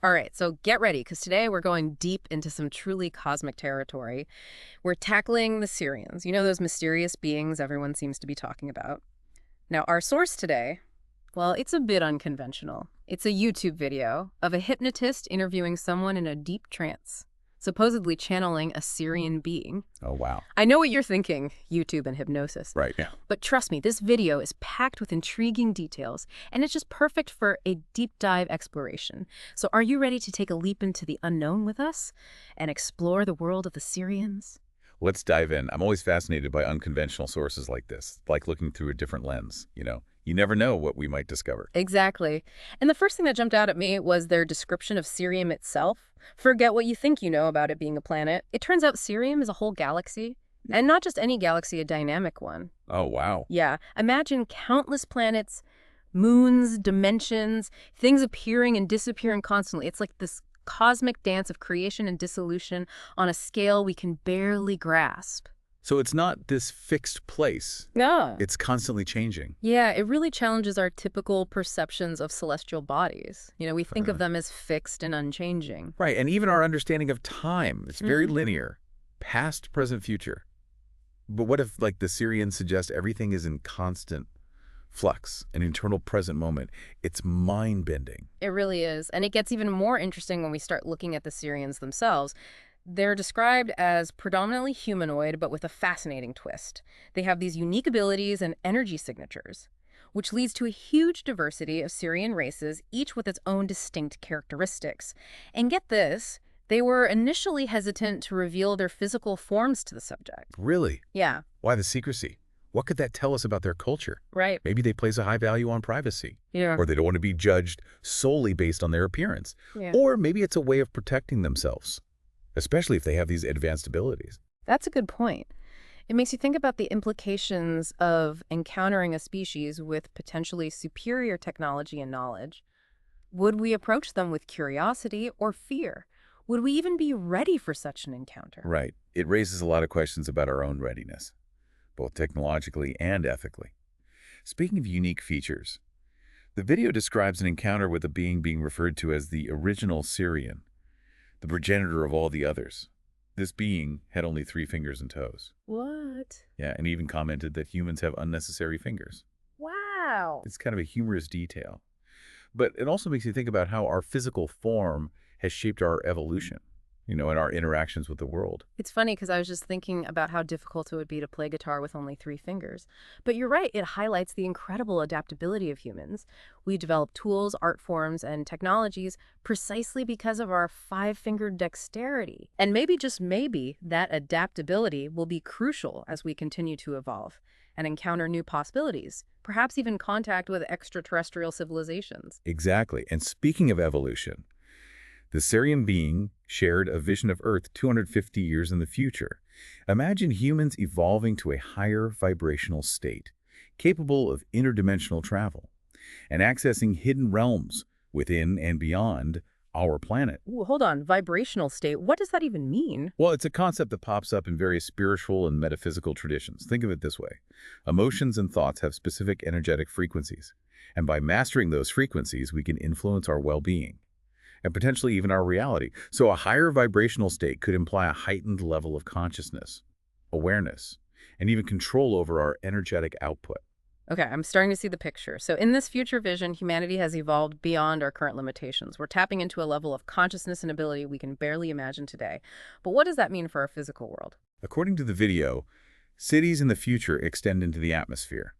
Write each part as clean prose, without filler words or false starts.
All right, so get ready, because today we're going deep into some truly cosmic territory. We're tackling the Sirians, those mysterious beings everyone seems to be talking about. Now, our source today, well, it's a bit unconventional. It's a YouTube video of a hypnotist interviewing someone in a deep trance, supposedly channeling a Sirian being. Oh, wow. I know what you're thinking, YouTube and hypnosis. Right, yeah. But trust me, this video is packed with intriguing details, and it's just perfect for a deep dive exploration. So are you ready to take a leap into the unknown with us and explore the world of the Sirians? Let's dive in. I'm always fascinated by unconventional sources like this, like looking through a different lens, You never know what we might discover. Exactly. And the first thing that jumped out at me was their description of Sirium itself. Forget what you think you know about it being a planet. It turns out Sirium is a whole galaxy, and not just any galaxy, a dynamic one. Oh, wow. Yeah, imagine countless planets, moons, dimensions, things appearing and disappearing constantly. It's like this cosmic dance of creation and dissolution on a scale we can barely grasp. So it's not this fixed place. Yeah. It's constantly changing. Yeah, it really challenges our typical perceptions of celestial bodies. We think of them as fixed and unchanging. Right, and even our understanding of time. It's very linear. Past, present, future. But what if, like, the Sirians suggest everything is in constant flux, an eternal present moment? It's mind-bending. It really is. And it gets even more interesting when we start looking at the Sirians themselves. They're described as predominantly humanoid, but with a fascinating twist. They have these unique abilities and energy signatures, which leads to a huge diversity of Sirian races, each with its own distinct characteristics. And get this, they were initially hesitant to reveal their physical forms to the subject. Really? Yeah. Why the secrecy? What could that tell us about their culture? Right. Maybe they place a high value on privacy. Yeah. Or they don't want to be judged solely based on their appearance. Yeah. Or maybe it's a way of protecting themselves, especially if they have these advanced abilities. That's a good point. It makes you think about the implications of encountering a species with potentially superior technology and knowledge. Would we approach them with curiosity or fear? Would we even be ready for such an encounter? Right. It raises a lot of questions about our own readiness, both technologically and ethically. Speaking of unique features, the video describes an encounter with a being referred to as the original Sirian, the progenitor of all the others. This being had only 3 fingers and toes. What? Yeah, and even commented that humans have unnecessary fingers. Wow. It's kind of a humorous detail. But it also makes you think about how our physical form has shaped our evolution, and our interactions with the world. It's funny because I was just thinking about how difficult it would be to play guitar with only 3 fingers. But you're right, it highlights the incredible adaptability of humans. We develop tools, art forms, and technologies precisely because of our 5-fingered dexterity. And maybe, just maybe, that adaptability will be crucial as we continue to evolve and encounter new possibilities, perhaps even contact with extraterrestrial civilizations. Exactly. And speaking of evolution, the Sirian being shared a vision of Earth 250 years in the future. Imagine humans evolving to a higher vibrational state, capable of interdimensional travel, and accessing hidden realms within and beyond our planet. Ooh, hold on, vibrational state. What does that even mean? Well, it's a concept that pops up in various spiritual and metaphysical traditions. Think of it this way. Emotions and thoughts have specific energetic frequencies, and by mastering those frequencies, we can influence our well-being and potentially even our reality. So a higher vibrational state could imply a heightened level of consciousness, awareness, and even control over our energetic output. Okay, I'm starting to see the picture. So in this future vision, humanity has evolved beyond our current limitations. We're tapping into a level of consciousness and ability we can barely imagine today. But what does that mean for our physical world? According to the video, cities in the future extend into the atmosphere.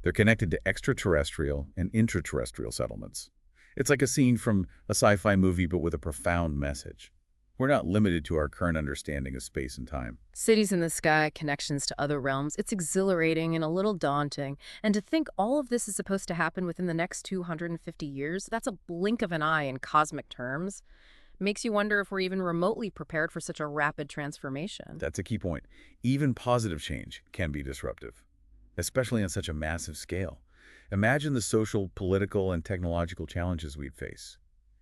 They're connected to extraterrestrial and intraterrestrial settlements. It's like a scene from a sci-fi movie, but with a profound message. We're not limited to our current understanding of space and time. Cities in the sky, connections to other realms. It's exhilarating and a little daunting. And to think all of this is supposed to happen within the next 250 years, that's a blink of an eye in cosmic terms. Makes you wonder if we're even remotely prepared for such a rapid transformation. That's a key point. Even positive change can be disruptive, especially on such a massive scale. Imagine the social, political, and technological challenges we'd face.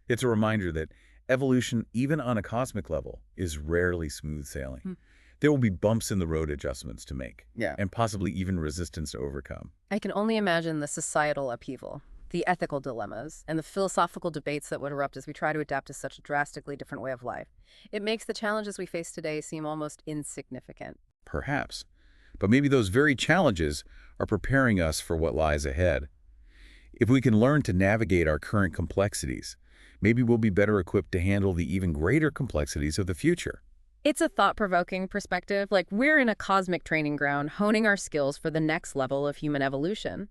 It's a reminder that evolution, even on a cosmic level, is rarely smooth sailing. There will be bumps in the road adjustments to make, Yeah. and possibly even resistance to overcome. I can only imagine the societal upheaval. the ethical dilemmas, and the philosophical debates that would erupt as we try to adapt to such a drastically different way of life. It makes the challenges we face today seem almost insignificant. Perhaps. But maybe those very challenges are preparing us for what lies ahead. If we can learn to navigate our current complexities, maybe we'll be better equipped to handle the even greater complexities of the future. It's a thought-provoking perspective, like we're in a cosmic training ground, honing our skills for the next level of human evolution.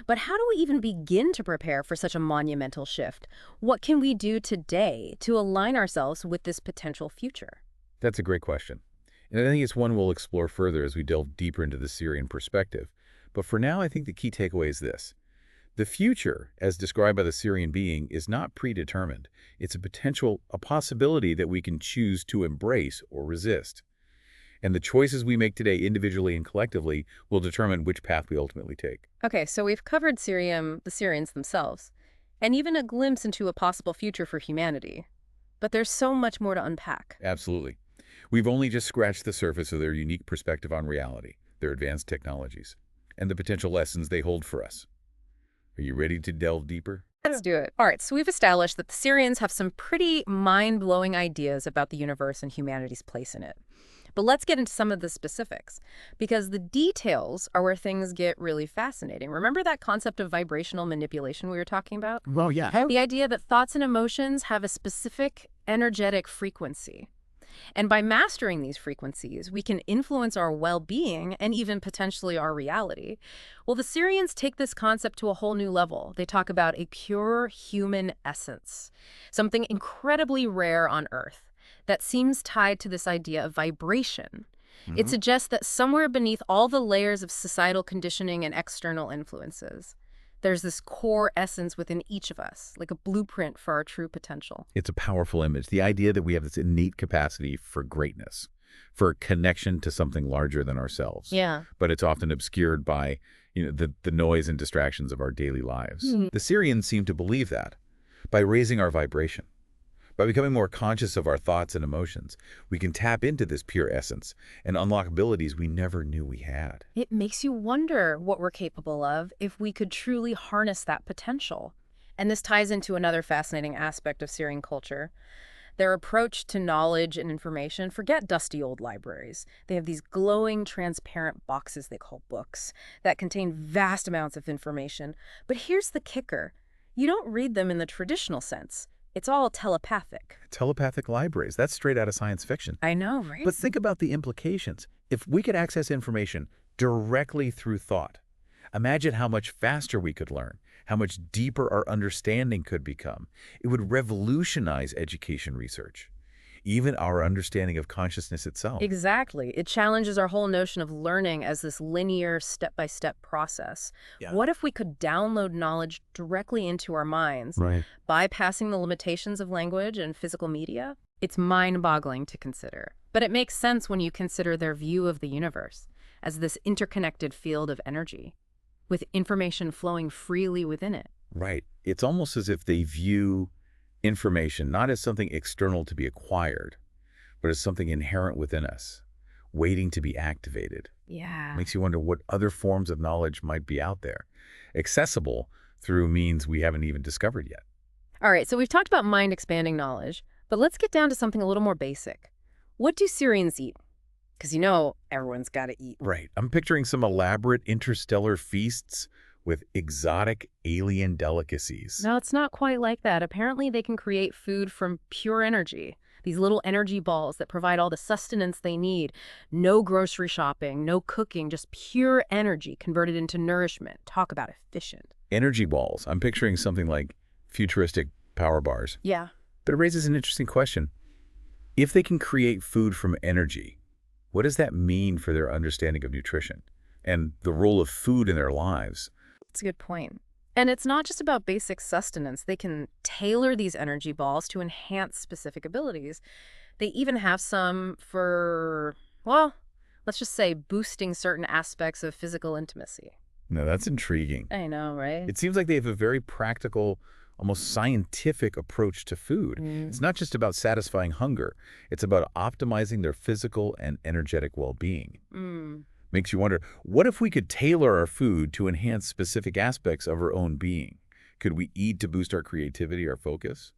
But how do we even begin to prepare for such a monumental shift? What can we do today to align ourselves with this potential future? That's a great question. And I think it's one we'll explore further as we delve deeper into the Sirian perspective. But for now, I think the key takeaway is this. The future, as described by the Sirian being, is not predetermined. It's a possibility that we can choose to embrace or resist. And the choices we make today individually and collectively will determine which path we ultimately take. Okay, so we've covered the Sirians themselves, and even a glimpse into a possible future for humanity. But there's so much more to unpack. Absolutely. We've only just scratched the surface of their unique perspective on reality, their advanced technologies, and the potential lessons they hold for us. Are you ready to delve deeper? Let's do it. All right, so we've established that the Sirians have some pretty mind-blowing ideas about the universe and humanity's place in it. But let's get into some of the specifics, because the details are where things get really fascinating. Remember that concept of vibrational manipulation we were talking about? Well, yeah. The idea that thoughts and emotions have a specific energetic frequency. And by mastering these frequencies, we can influence our well-being and even potentially our reality. Well, the Sirians take this concept to a whole new level. They talk about a pure human essence, something incredibly rare on Earth that seems tied to this idea of vibration. It suggests that somewhere beneath all the layers of societal conditioning and external influences, there's this core essence within each of us, like a blueprint for our true potential. It's a powerful image. The idea that we have this innate capacity for greatness, for connection to something larger than ourselves. Yeah. But it's often obscured by, the noise and distractions of our daily lives. The Sirians seem to believe that. By raising our vibration, by becoming more conscious of our thoughts and emotions, we can tap into this pure essence and unlock abilities we never knew we had. It makes you wonder what we're capable of if we could truly harness that potential. And this ties into another fascinating aspect of Sirian culture. Their approach to knowledge and information, forget dusty old libraries. They have these glowing, transparent boxes they call books that contain vast amounts of information. But here's the kicker. You don't read them in the traditional sense. It's all telepathic. Telepathic libraries, that's straight out of science fiction. I know, right? But think about the implications. If we could access information directly through thought, imagine how much faster we could learn, how much deeper our understanding could become. It would revolutionize education research, even our understanding of consciousness itself. Exactly. It challenges our whole notion of learning as this linear, step-by-step process. Yeah. What if we could download knowledge directly into our minds, Right. bypassing the limitations of language and physical media? It's mind-boggling to consider. But it makes sense when you consider their view of the universe as this interconnected field of energy, with information flowing freely within it. Right. It's almost as if they view information not as something external to be acquired, but as something inherent within us, waiting to be activated. Yeah. Makes you wonder what other forms of knowledge might be out there, accessible through means we haven't even discovered yet. All right, so we've talked about mind-expanding knowledge, but let's get down to something a little more basic. What do Sirians eat? Because everyone's got to eat. Right. I'm picturing some elaborate interstellar feasts with exotic alien delicacies. No, it's not quite like that. Apparently, they can create food from pure energy. These little energy balls that provide all the sustenance they need. No grocery shopping, no cooking, just pure energy converted into nourishment. Talk about efficient. Energy balls. I'm picturing something like futuristic power bars. Yeah. But it raises an interesting question. If they can create food from energy, what does that mean for their understanding of nutrition and the role of food in their lives? That's a good point. And it's not just about basic sustenance. They can tailor these energy balls to enhance specific abilities. They even have some for, well, let's just say boosting certain aspects of physical intimacy. No, that's intriguing. I know, right? It seems like they have a very practical, almost scientific approach to food. It's not just about satisfying hunger. It's about optimizing their physical and energetic well-being. Makes you wonder, what if we could tailor our food to enhance specific aspects of our own being? Could we eat to boost our creativity, our focus,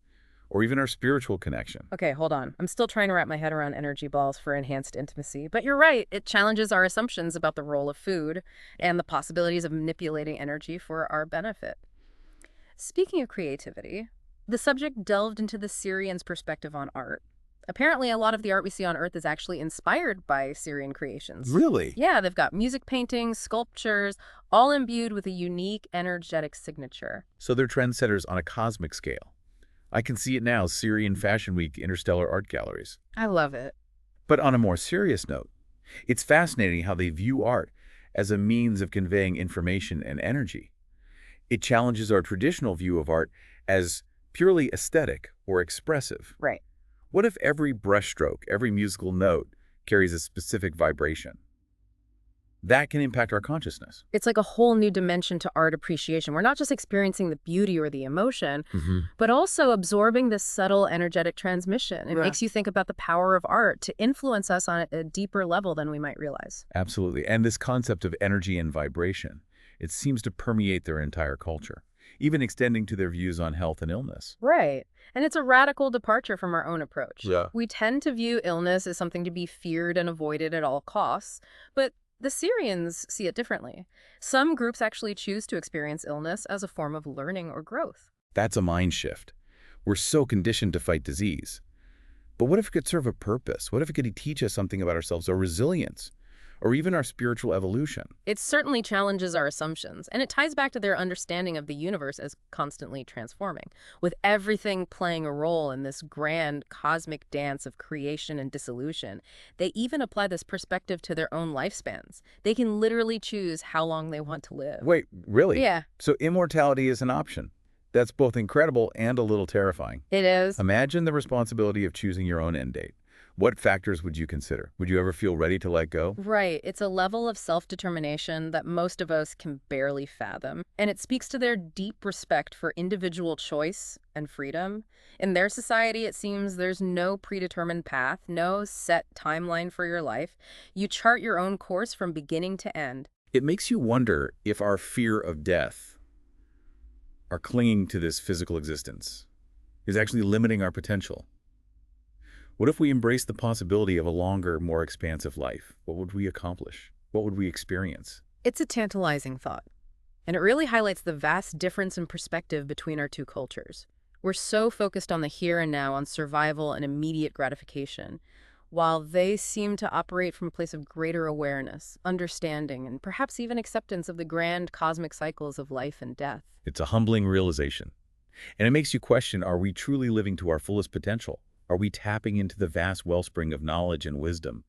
or even our spiritual connection? Okay, hold on. I'm still trying to wrap my head around energy balls for enhanced intimacy, but you're right. It challenges our assumptions about the role of food and the possibilities of manipulating energy for our benefit. Speaking of creativity, the subject delved into the Syrians' perspective on art. Apparently, a lot of the art we see on Earth is actually inspired by Syrian creations. Really? Yeah, they've got music paintings, sculptures, all imbued with a unique energetic signature. So they're trendsetters on a cosmic scale. I can see it now, Syrian Fashion Week interstellar art galleries. I love it. But on a more serious note, it's fascinating how they view art as a means of conveying information and energy. It challenges our traditional view of art as purely aesthetic or expressive. Right. What if every brushstroke, every musical note carries a specific vibration? That can impact our consciousness. It's like a whole new dimension to art appreciation. We're not just experiencing the beauty or the emotion, but also absorbing this subtle energetic transmission. It Right. makes you think about the power of art to influence us on a deeper level than we might realize. Absolutely. And this concept of energy and vibration, it seems to permeate their entire culture, even extending to their views on health and illness. Right. And it's a radical departure from our own approach. Yeah. We tend to view illness as something to be feared and avoided at all costs, but the Syrians see it differently. Some groups actually choose to experience illness as a form of learning or growth. That's a mind shift. We're so conditioned to fight disease. But what if it could serve a purpose? What if it could teach us something about ourselves, our resilience, or even our spiritual evolution? It certainly challenges our assumptions, and it ties back to their understanding of the universe as constantly transforming, with everything playing a role in this grand cosmic dance of creation and dissolution. They even apply this perspective to their own lifespans. They can literally choose how long they want to live. Wait, really? Yeah, So immortality is an option. That's both incredible and a little terrifying. it is. Imagine the responsibility of choosing your own end date. What factors would you consider? Would you ever feel ready to let go? Right. It's a level of self-determination that most of us can barely fathom. And it speaks to their deep respect for individual choice and freedom. In their society, it seems there's no predetermined path, no set timeline for your life. You chart your own course from beginning to end. It makes you wonder if our fear of death, our clinging to this physical existence, is actually limiting our potential. What if we embrace the possibility of a longer, more expansive life? What would we accomplish? What would we experience? It's a tantalizing thought. And it really highlights the vast difference in perspective between our two cultures. We're so focused on the here and now, on survival and immediate gratification, while they seem to operate from a place of greater awareness, understanding, and perhaps even acceptance of the grand cosmic cycles of life and death. It's a humbling realization. And it makes you question, are we truly living to our fullest potential? Are we tapping into the vast wellspring of knowledge and wisdom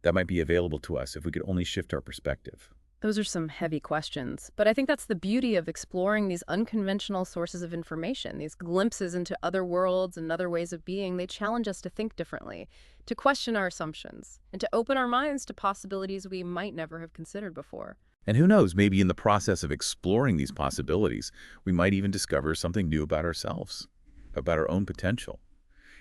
that might be available to us if we could only shift our perspective? Those are some heavy questions, but I think that's the beauty of exploring these unconventional sources of information, these glimpses into other worlds and other ways of being. They challenge us to think differently, to question our assumptions, and to open our minds to possibilities we might never have considered before. And who knows, maybe in the process of exploring these possibilities, we might even discover something new about ourselves, about our own potential,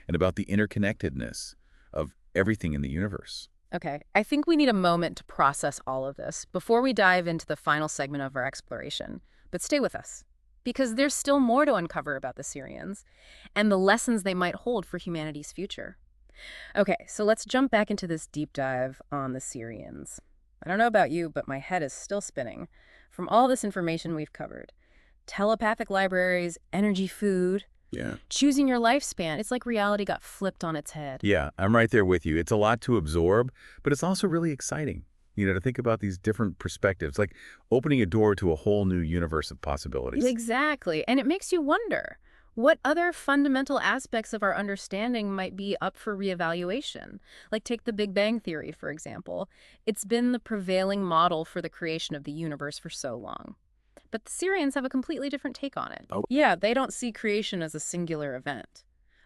and about the interconnectedness of everything in the universe. Okay, I think we need a moment to process all of this before we dive into the final segment of our exploration. But stay with us, because there's still more to uncover about the Sirians and the lessons they might hold for humanity's future. Okay, so let's jump back into this deep dive on the Sirians. I don't know about you, but my head is still spinning from all this information we've covered. Telepathic libraries, energy food, Yeah. choosing your lifespan. It's like reality got flipped on its head. Yeah, I'm right there with you. It's a lot to absorb, but it's also really exciting, to think about these different perspectives, like opening a door to a whole new universe of possibilities. Exactly. And it makes you wonder, what other fundamental aspects of our understanding might be up for reevaluation? Like take the Big Bang Theory, for example. It's been the prevailing model for the creation of the universe for so long. But the Syrians have a completely different take on it. Oh. Yeah, they don't see creation as a singular event,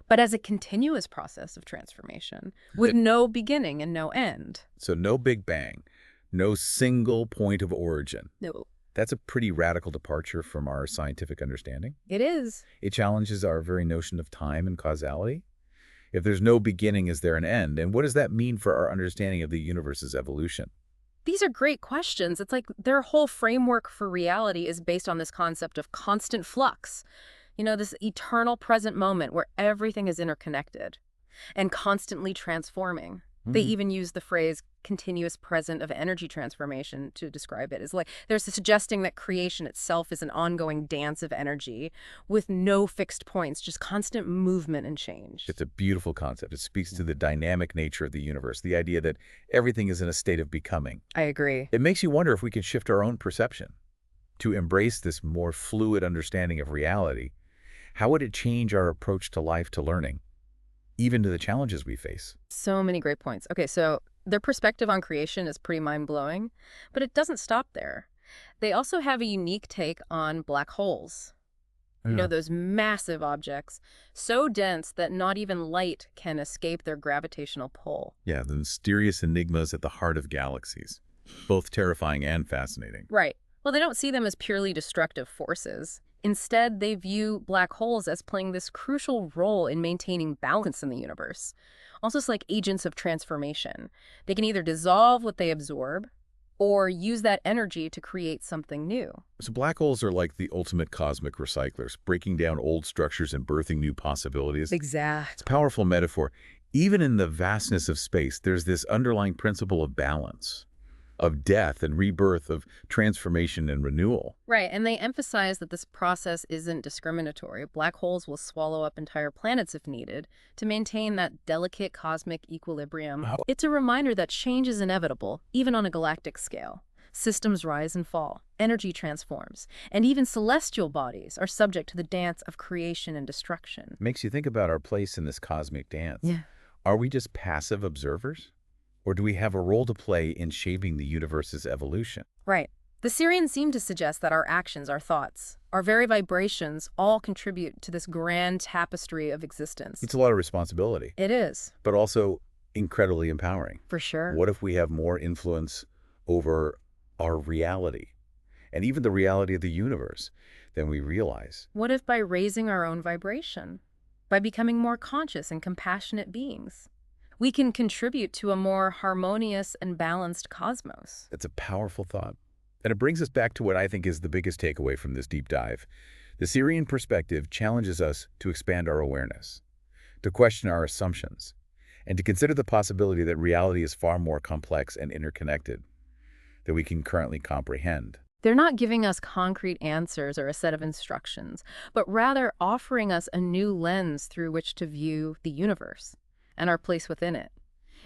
but as a continuous process of transformation with no beginning and no end. So no Big Bang, no single point of origin. No. That's a pretty radical departure from our scientific understanding. It is. It challenges our very notion of time and causality. If there's no beginning, is there an end? And what does that mean for our understanding of the universe's evolution? These are great questions. It's like their whole framework for reality is based on this concept of constant flux. This eternal present moment where everything is interconnected and constantly transforming. They Mhm. even use the phrase continuous present of energy transformation to describe it. It's like there's suggesting that creation itself is an ongoing dance of energy with no fixed points, just constant movement and change. It's a beautiful concept. It speaks to the dynamic nature of the universe, the idea that everything is in a state of becoming. I agree. It makes you wonder if we could shift our own perception to embrace this more fluid understanding of reality. How would it change our approach to life, to learning, even to the challenges we face? So many great points. Okay, so their perspective on creation is pretty mind-blowing, but it doesn't stop there. They also have a unique take on black holes. Yeah. Those massive objects, so dense that not even light can escape their gravitational pull. Yeah, the mysterious enigmas at the heart of galaxies, both terrifying and fascinating. Right. Well, they don't see them as purely destructive forces. Instead, they view black holes as playing this crucial role in maintaining balance in the universe, almost like agents of transformation. They can either dissolve what they absorb or use that energy to create something new. So black holes are like the ultimate cosmic recyclers, breaking down old structures and birthing new possibilities. It's a Exactly. powerful metaphor. Even in the vastness of space, there's this underlying principle of balance, of death and rebirth, of transformation and renewal. Right, and they emphasize that this process isn't discriminatory. Black holes will swallow up entire planets if needed to maintain that delicate cosmic equilibrium. How- It's a reminder that change is inevitable, even on a galactic scale. Systems rise and fall, energy transforms, and even celestial bodies are subject to the dance of creation and destruction. Makes you think about our place in this cosmic dance. Yeah. Are we just passive observers? Or do we have a role to play in shaping the universe's evolution? Right. The Sirians seem to suggest that our actions, our thoughts, our very vibrations all contribute to this grand tapestry of existence. It's a lot of responsibility, It is, but also incredibly empowering. for sure. What if we have more influence over our reality and even the reality of the universe than we realize? What if by raising our own vibration, by becoming more conscious and compassionate beings, we can contribute to a more harmonious and balanced cosmos? It's a powerful thought. And it brings us back to what I think is the biggest takeaway from this deep dive. The Syrian perspective challenges us to expand our awareness, to question our assumptions, and to consider the possibility that reality is far more complex and interconnected than we can currently comprehend. They're not giving us concrete answers or a set of instructions, but rather offering us a new lens through which to view the universe and our place within it.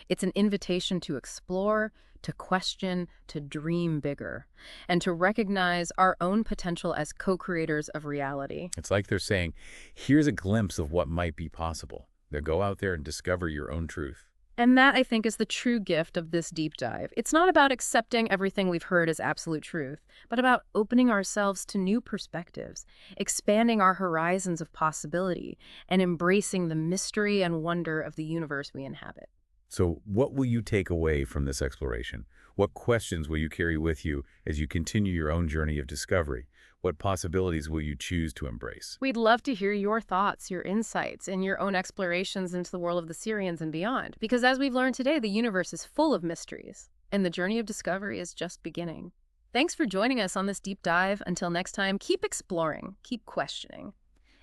It's an invitation to explore, to question, to dream bigger, and to recognize our own potential as co-creators of reality. It's like they're saying, here's a glimpse of what might be possible. Now go out there and discover your own truth. And that, I think, is the true gift of this deep dive. It's not about accepting everything we've heard as absolute truth, but about opening ourselves to new perspectives, expanding our horizons of possibility, and embracing the mystery and wonder of the universe we inhabit. So what will you take away from this exploration? What questions will you carry with you as you continue your own journey of discovery? What possibilities will you choose to embrace? We'd love to hear your thoughts, your insights, and your own explorations into the world of the Sirians and beyond. Because as we've learned today, the universe is full of mysteries, and the journey of discovery is just beginning. Thanks for joining us on this deep dive. Until next time, keep exploring, keep questioning,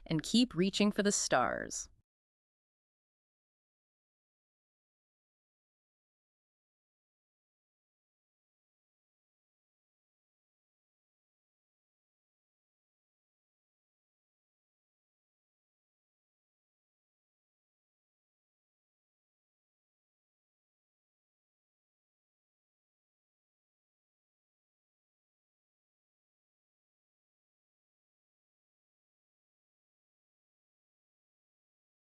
and keep reaching for the stars.